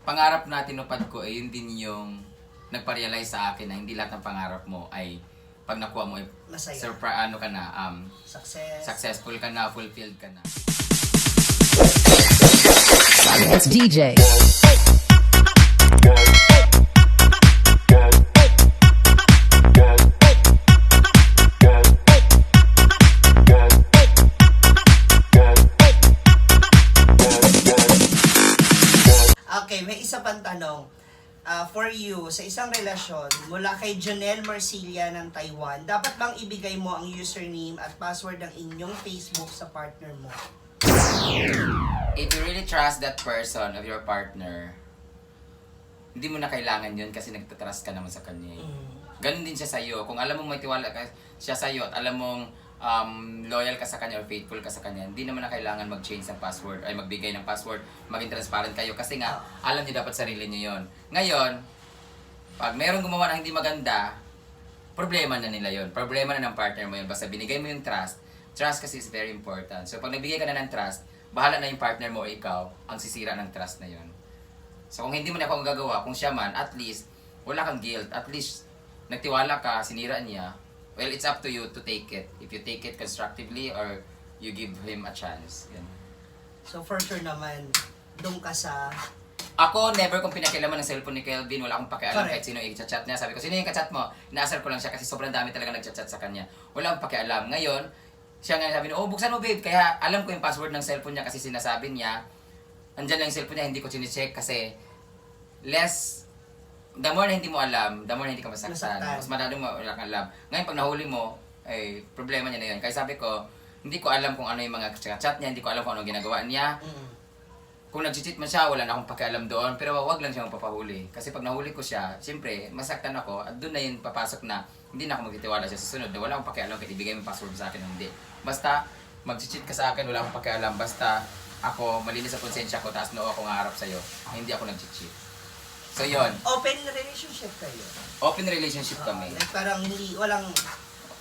pangarap na tinupad ko ay yun din yung nagpa-realize sa akin na hindi lahat ng pangarap mo ay pag nakuha mo ay Masaya. ano ka na, Success. successful ka na, fulfilled ka na. It's DJ. Okay, may isa pang tanong. For you, sa isang relasyon, mula kay Janelle Marsilia ng Taiwan, dapat bang ibigay mo ang username at password ng inyong Facebook sa partner mo? If you really trust that person of your partner, hindi mo na kailangan yun kasi nagtatrust ka naman sa kanya. Ganon din siya sa'yo. Kung alam mong may tiwala ka siya sa'yo at alam mong loyal ka sa kanya or faithful ka sa kanya, hindi naman na kailangan mag-change ng password, ay magbigay ng password, maging transparent kayo kasi nga, alam niyo dapat sarili niyo yon. Ngayon, pag mayroong gumawa ng hindi maganda, problema na nila yon. Problema na ng partner mo yun. Basta binigay mo yung trust. Trust kasi is very important. So pag nagbigay ka na ng trust, bahala na yung partner mo o ikaw ang sisira ng trust na yon. So kung hindi mo na ako gagawa, kung siya man, at least, wala kang guilt. At least, nagtiwala ka, sinira niya. Well, it's up to you to take it. If you take it constructively or you give him a chance. Yan. So for sure naman, doon ka sa... Ako, never kong pinakialaman ng cellphone ni Kelvin. Wala akong pakialam Correct. kahit sino yung i-chat niya. Sabi ko, sino yung kachat mo? Inaasar ko lang siya kasi sobrang dami talaga nag-chat sa kanya. Wala akong pakialam. Ngayon, siya nga sabi niya, oh, buksan mo babe. Kaya alam ko yung password ng cellphone niya kasi sinasabi niya, andyan lang yung cellphone niya, hindi ko chine-check kasi the more na hindi mo alam, the more na hindi ka masaktan. Mas madali mo wala kang alam. Ngayon, pag nahuli mo, eh, problema niya na yun. Kaya sabi ko, hindi ko alam kung ano yung mga chat niya, hindi ko alam kung ano ginagawa niya. Kung nag-cheat man siya, wala na akong pakialam doon, pero wag lang siya magpapahuli. Kasi pag nahuli ko siya, siyempre, masaktan ako, at doon na yun papasok na, hindi na ako magtitiwala siya sa sunod, na wala akong pakialam kahit ibigay mo password sa akin o hindi. Basta, mag-cheat ka sa akin, wala akong pakialam, basta ako, malinis sa konsensya ko, taas noo ako nga harap sa'yo, hindi ako nag-cheat. So yun, Open relationship kayo. open relationship kami. Like parang hindi, walang...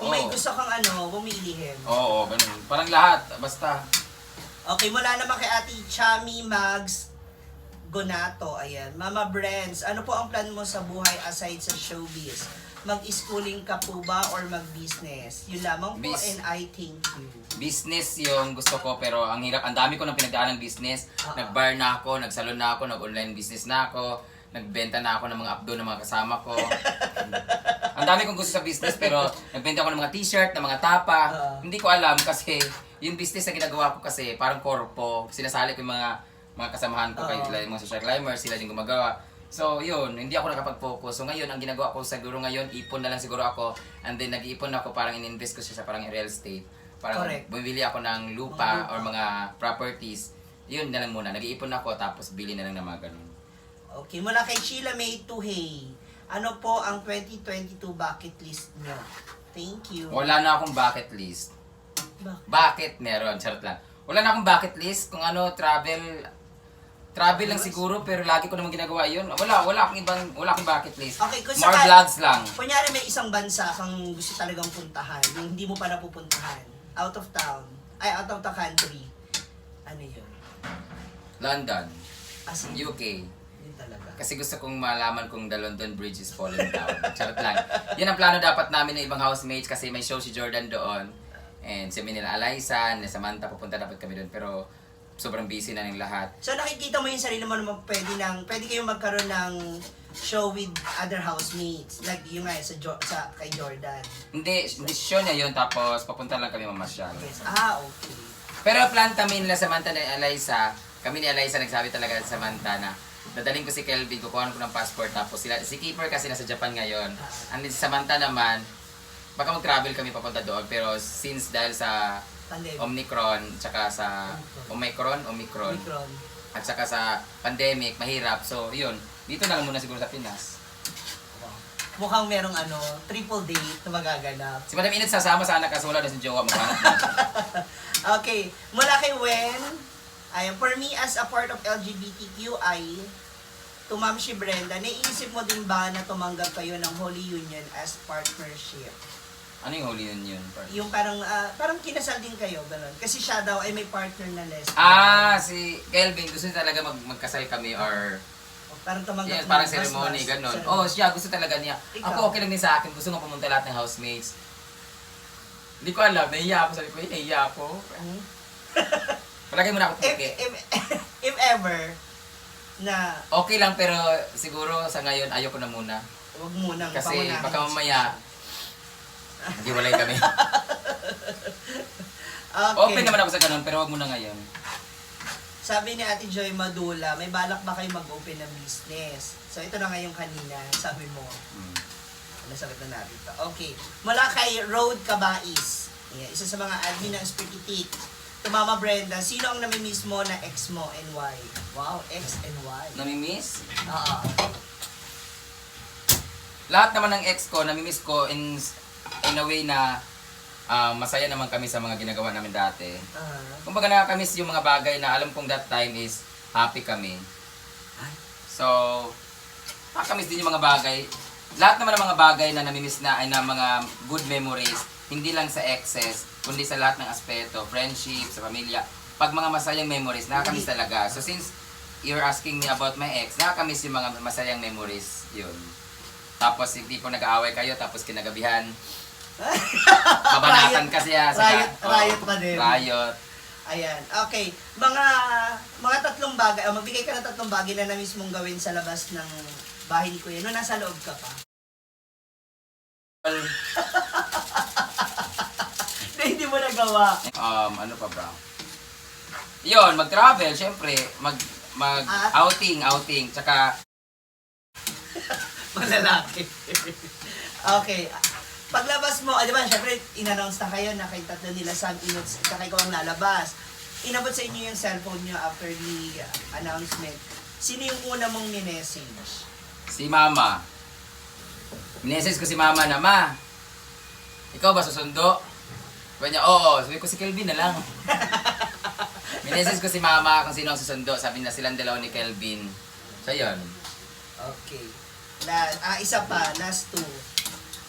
Kung may gusto kang bumilihim. Oo, ganun. Parang lahat, basta. Okay, mula naman kay Ate Chami Mags Gonato, ayan. Mama Brands, ano po ang plan mo sa buhay aside sa showbiz? Mag-schooling ka po ba or mag-business? Yun lamang po and I thank you. Business yung gusto ko pero ang hirap, ang dami ko nang pinagdaan ng business. Nag-bar na ako, nag-salon na ako, nag-online business na ako, nagbenta na ako ng mga updo ng mga kasama ko. Ang dami kong gusto sa business pero nagbenta ako ng mga t-shirt, ng mga tapa. Hindi ko alam kasi yung business na ginagawa ko kasi parang korpo. Sinasali ko yung mga kasamahan ko, kayo yung mga social climbers, sila yung gumagawa. So yun, hindi ako nakapag-focus. So ngayon, ang ginagawa ko siguro ngayon, ipon na lang siguro ako. And then nag-iipon ako, parang in-invest ko siya sa parang real estate. Parang bumili ako ng lupa or mga properties. Yun na lang muna, nag-iipon ako tapos bili na lang ng mga ganun. Okay, mula kay Sheila May Tuhey. Ano po ang 2022 bucket list nyo? Thank you. Wala na akong bucket list. Bakit? Meron, charot lang. Wala na akong bucket list kung ano, travel lang siguro pero lagi ko naman ginagawa yun. Wala akong bucket list. Okay, kung More vlogs lang. Kunyari may isang bansa kang gusto talagang puntahan, yung hindi mo pa napupuntahan, out of town, out of the country, ano yun? London, As in, UK. yun talaga. Kasi gusto kong malaman kung the London Bridge is falling down. Charot lang. Yan ang plano dapat namin ng ibang housemates kasi may show si Jordan doon. And si nila Alaysa, ni Samantha, pupunta dapat kami doon. Pero sobrang busy na ng lahat. So nakikita mo yung sarili mo naman pwede kayong magkaroon ng show with other housemates. Like yung nga sa kay Jordan. Hindi show niya yun tapos papunta lang kami mamasyal. Yes. Okay. Pero plan kami nila Samantha ni Alaysa, kami ni Alaysa nagsabi talaga sa Samantha na dadaling ko si Kelvin, kukuhaan ko ng passport tapos si Keeper kasi nasa Japan ngayon. And si Samantha naman, baka mag-travel kami papunta doon pero since dahil sa Omicron, tsaka sa Omicron, at saka sa pandemic, mahirap. So, yun. Dito na lang muna siguro sa Pinas. Mukhang merong triple date na magaganap. Si Madam Init sasama sana kaso wala na si Jowa maghanap na. Okay. Mula kay Wen, for me as a part of LGBTQI, to Ma'am si Brenda, naiisip mo din ba na tumanggap kayo ng Holy Union as partnership? Ano yung Holy Union? Yung parang kinasal din kayo, gano'n. Kasi siya daw ay may partner na lesbian. Si Kelvin, gusto niya talaga magkasal kami or Parang tumanggap Yes, ng parang mas- ceremony, mas- ganun. ceremony. Oh, siya, gusto talaga niya. Ikaw? Ako, okay lang din sa akin. Gusto nga pumunta lahat ng housemates. Hindi ko alam, nahiya ako. Sabi ko, nahiya ako. Palagay mo na ako if, puke. if ever, na Okay lang, pero siguro sa ngayon, ayoko na muna. wag mo nang Kasi pangunahin. baka mamaya, hiwalay kami. Okay. Open naman ako sa ganun, pero wag muna ngayon. Sabi ni Ate Joy Madula, may balak ba kayo mag-open ng business? So ito na nga yung kanina, sabi mo. Hmm. Nasagot na natin to. Okay. Mula kay Road Cabais. Yeah, isa sa mga admin ng Spiritit. To Mama Brenda, sino ang namimiss mo na ex mo and why? Wow, ex and why? Namimiss? Oo. Lahat naman ng ex ko, namimiss ko in a way na masaya naman kami sa mga ginagawa namin dati. Kumbaga nakakamiss yung mga bagay na alam kong that time is happy kami. So, nakakamiss din yung mga bagay. Lahat naman ng mga bagay na namimiss na ay na mga good memories, hindi lang sa exes, kundi sa lahat ng aspeto, friendship, sa pamilya. Pag mga masayang memories, nakakamiss talaga. So since you're asking me about my ex, nakakamiss yung mga masayang memories, yun. Tapos hindi po nag-aaway kayo, tapos kinagabihan, kabanatan kasi ha. Riot pa din. Riot. Ayan. Okay. Mga tatlong bagay, magbigay ka ng tatlong bagay na namiss mong gawin sa labas ng bahay ni Kuya. No, nasa loob ka pa. Na hindi mo nagawa. Ano pa ba? Yun, mag-travel, syempre, outing, tsaka Malalaki. Okay. Paglabas mo, di ba, syempre, in-announce na kayo na kay tatlo nila Sam Inots at ikaw ang lalabas. Inabot sa inyo yung cellphone nyo after the announcement. Sino yung una mong ni-message? si Mama. Minessage ko si Mama na, Ma, ikaw ba susundo? Sabi niya, oo. Sabi ko, si Kelvin na lang. Minessage ko si Mama kung sino ang susundo. Sabi niya, silang dalawa ni Kelvin. So, yun. Okay. Isa pa, last two.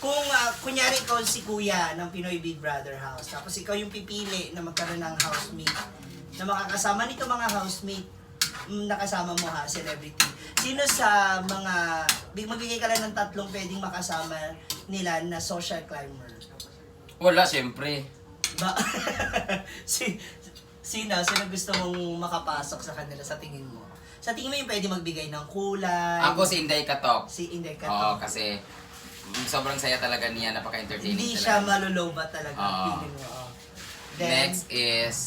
Kung kunyari ikaw si Kuya ng Pinoy Big Brother House, tapos ikaw yung pipili na magkaroon ng housemate, na makakasama nito mga housemate, nakasama mo ha, celebrity. Sino sa mga, magbigay ka lang ng tatlong pwedeng makasama nila na social climber? Wala, syempre. Ba? Sino gusto mong makapasok sa kanila sa tingin mo? Sa tingin mo yung pwede magbigay ng kulay? Ako si Inday Katok. Si Inday Oo, Katok. kasi sobrang saya talaga niya, napaka-entertaining Hindi talaga. siya maluloba talaga. Oo. Feeling mo. Oh. Then, Next is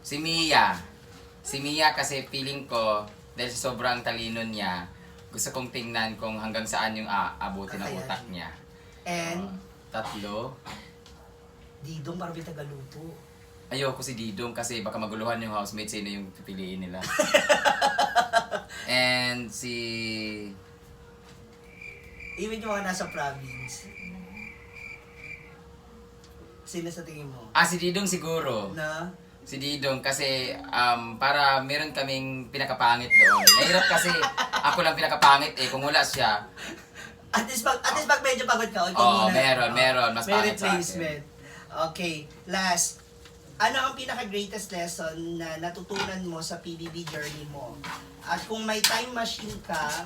si Mia. Si Mia kasi feeling ko dahil sa sobrang talino niya, gusto kong tingnan kung hanggang saan yung abutin ng Kakayanin. utak niya. and Tatlo. Didong parang may tagaluto. Ayoko si Didong kasi baka maguluhan yung housemate, sino yung pipiliin nila. And si Even yung mga nasa province. Sino sa tingin mo? si Didong siguro. Na? Si Didong kasi para meron kaming pinakapangit doon. Mahirap kasi ako lang pinakapangit kung wala siya. At least pag medyo pagod ka, Oo, meron. Mas may pangit sa akin. replacement. Okay, last. Ano ang pinaka-greatest lesson na natutunan mo sa PBB journey mo? At kung may time machine ka,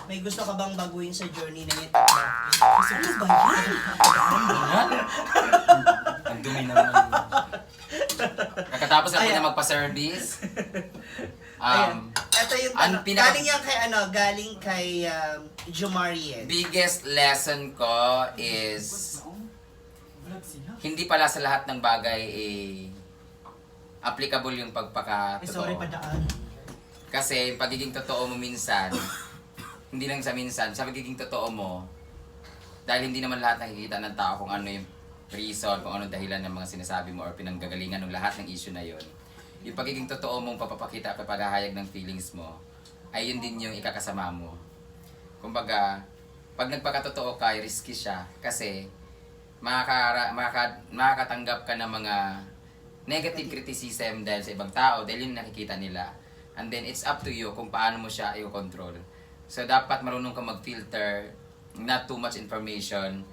may gusto ka bang baguhin sa journey na yun? Gusto mo ba yan? Ang dumi naman. Kakatapos ako Ayan. na magpa-service. Ayan. Ito yung ang tanong. pinaka- Galing kay Jomarien. Biggest lesson ko is hindi pala sa lahat ng bagay applicable yung Sorry, pagpakatotoo. padaan. Kasi yung pagiging totoo mo minsan, hindi lang sa minsan, sa pagiging totoo mo, dahil hindi naman lahat nakikita ng tao kung ano yung reason, kung ano dahilan ng mga sinasabi mo or pinanggagalingan ng lahat ng issue na yon. Yung pagiging totoo mong papapakita at paghahayag ng feelings mo, ay yun din yung ikakasama mo. Kumbaga, pag nagpakatotoo ka, risky siya kasi makakatanggap ka ng mga negative criticism dahil sa ibang tao, dahil yun nakikita nila. And then, it's up to you kung paano mo siya i-control. So, dapat marunong ka mag-filter, not too much information,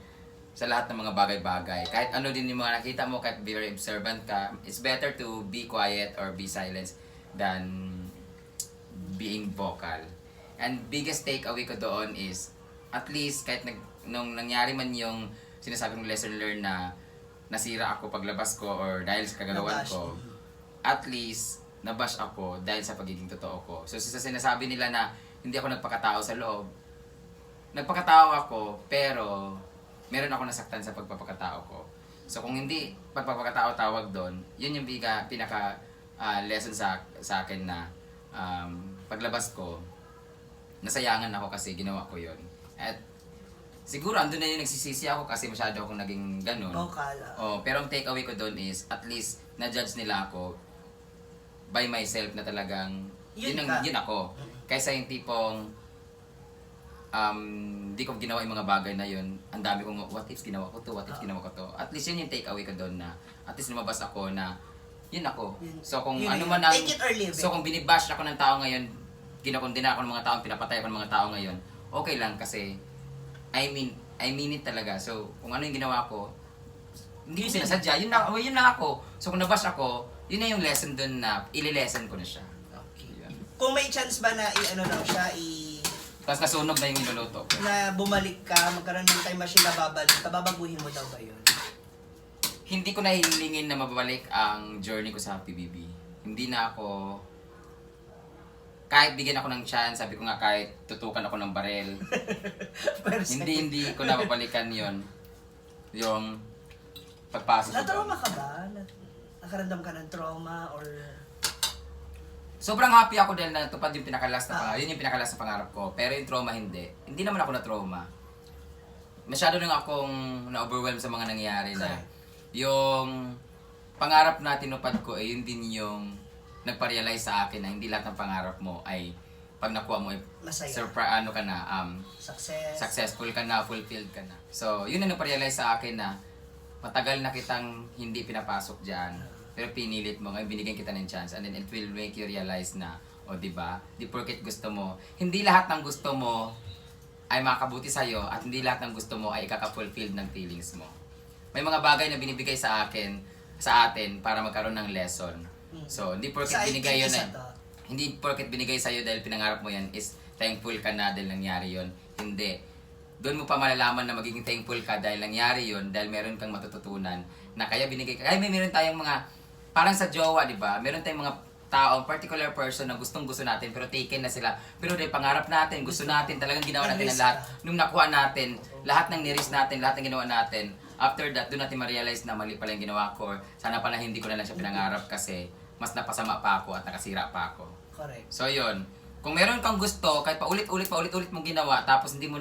sa lahat ng mga bagay-bagay. Kahit ano din yung mga nakita mo, kahit very observant ka, it's better to be quiet or be silent than being vocal. And biggest takeaway ko doon is, at least kahit nung nangyari man yung sinasabi kong lesson learned na nasira ako paglabas ko or dahil sa kagagawan Nabash. ko, at least nabash ako dahil sa pagiging totoo ko. So sa sinasabi nila na hindi ako nagpakatao sa loob, nagpakatao ako pero meron ako nasaktan sa pagpapakatao ko. So kung hindi pagpapakatao tawag doon, yun yung pinaka lesson sa akin na paglabas ko, nasayangan ako kasi ginawa ko yun. At siguro andun na yung nagsisisi ako kasi masyado akong naging ganun. Vocal. Oh, pero ang takeaway ko doon is at least na-judge nila ako by myself na talagang Yun yun ako. Kaysa yung tipong di ko ginawa yung mga bagay na yun. Ang dami kong what if ginawa ko to, what if ginawa ko to. At least yun yung takeaway ko doon na at least lumabas ako na yun ako. So kung Yun ano yun. man ang Take it or leave it. so kung binibash ako ng tao ngayon, kinakondena ako ng mga tao, pinapatay ako ng mga tao ngayon, okay lang kasi I mean it talaga. So kung ano yung ginawa ko, hindi ko sinasadya. Yun na ako. So kung nabash ako, yun na yung lesson doon na ililesson ko na siya. Okay. Yun. Kung may chance ba na i-ano lang siya, Tapos nasunog na yung niluluto ko. na bumalik ka, magkaroon ng time machine na babalik ka, babaguhin mo daw ba yun? Hindi ko na hilingin na mababalik ang journey ko sa PBB. Hindi na ako, kahit bigyan ako ng chance, sabi ko nga kahit tutukan ako ng barel, hindi ko na babalikan yon yung pagpasok ko. Na-trauma ka ba? Nakaramdam ka ng trauma or... Sobrang happy ako dahil natupad yung pinakalas na pangarap. Yun yung pinakalas na pangarap ko. Pero yung trauma hindi. Hindi naman ako na-trauma. Masyado nang akong na-overwhelm sa mga nangyayari na yung pangarap na tinupad ko eh yun din yung nagpa-realize sa akin na hindi lahat ng pangarap mo ay pag nakuha mo ay Masaya. ano ka na, Success. successful ka na, fulfilled ka na. So, yun ang nagpa-realize sa akin na matagal na kitang hindi pinapasok dyan. Pero pinilit mo, ngayon binigyan kita ng chance and then it will make you realize na, o diba, di porket gusto mo, hindi lahat ng gusto mo ay makabuti sa'yo at hindi lahat ng gusto mo ay ikaka-fulfilled ng feelings mo. May mga bagay na binibigay sa atin para magkaroon ng lesson. So, hindi porket Sa binigay yun isa na, to. hindi porket binigay sa'yo dahil pinangarap mo yan is thankful ka na dahil nangyari yun. Hindi. Doon mo pa malalaman na magiging thankful ka dahil nangyari yun, dahil meron kang matututunan na kaya binigay ka. Kaya meron tayong mga, parang sa jowa, di ba? Meron tayong mga tao, particular person na gustong-gusto natin pero taken na sila. Pero dahil pangarap natin, gusto natin, talagang ginawa natin ang lahat. Nung nakuha natin, lahat ng niris natin, lahat ng ginawa natin, after that, doon natin ma-realize na mali pala yung ginawa ko. Or sana pala hindi ko na lang siya pinangarap kasi mas napasama pa ako at nakasira pa ako. Correct. So yun, kung meron kang gusto, kahit paulit-ulit mong ginawa, tapos hindi mo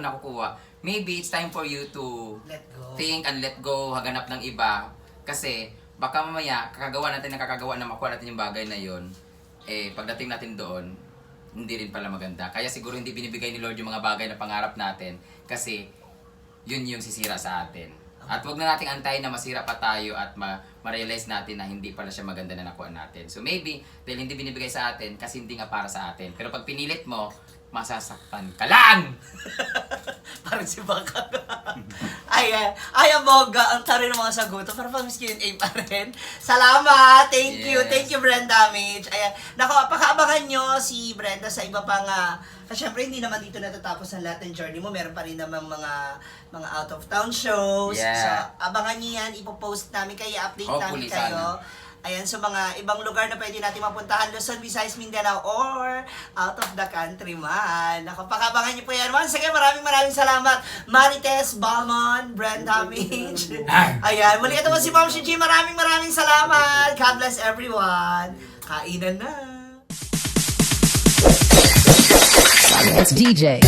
nakukuha, maybe it's time for you to Let go. think and let go, haganap ng iba. Kasi baka mamaya, kakagawa natin na makuha natin yung bagay na yun, pagdating natin doon, hindi rin pala maganda. Kaya siguro hindi binibigay ni Lord yung mga bagay na pangarap natin kasi yun yung sisira sa atin. At wag na nating antayin na masira pa tayo at ma-realize natin na hindi pala siya maganda na nakuha natin. So maybe, dahil hindi binibigay sa atin, kasi hindi nga para sa atin. Pero pag pinilit mo, masasaktan ka lang! Parang si Baka. Ay, aboga. Ang tari ng mga sagot. Pero pang Q&A pa rin. Salamat! Thank you. Yes. Thank you, Brenda Damage. Ayan. Naku, pakaabangan nyo si Brenda sa iba pang... kasi syempre, hindi naman dito natatapos ang lahat ng journey mo. Meron pa rin naman mga out-of-town shows. Yeah. So, abangan nyo yan. Ipopost namin kayo. Update Hopefully, namin kayo. sana. Ayan, so mga ibang lugar na pwede natin mapuntahan, Luzon, Visayas, Mindanao, or out of the country man. Nakapakabangan niyo po yan. Once again, maraming salamat. Marites, Balmon, Brenda Damage. Ayan, muli ito po si Ma'am Shiji. Maraming salamat. God bless everyone. Kainan na. It's DJ.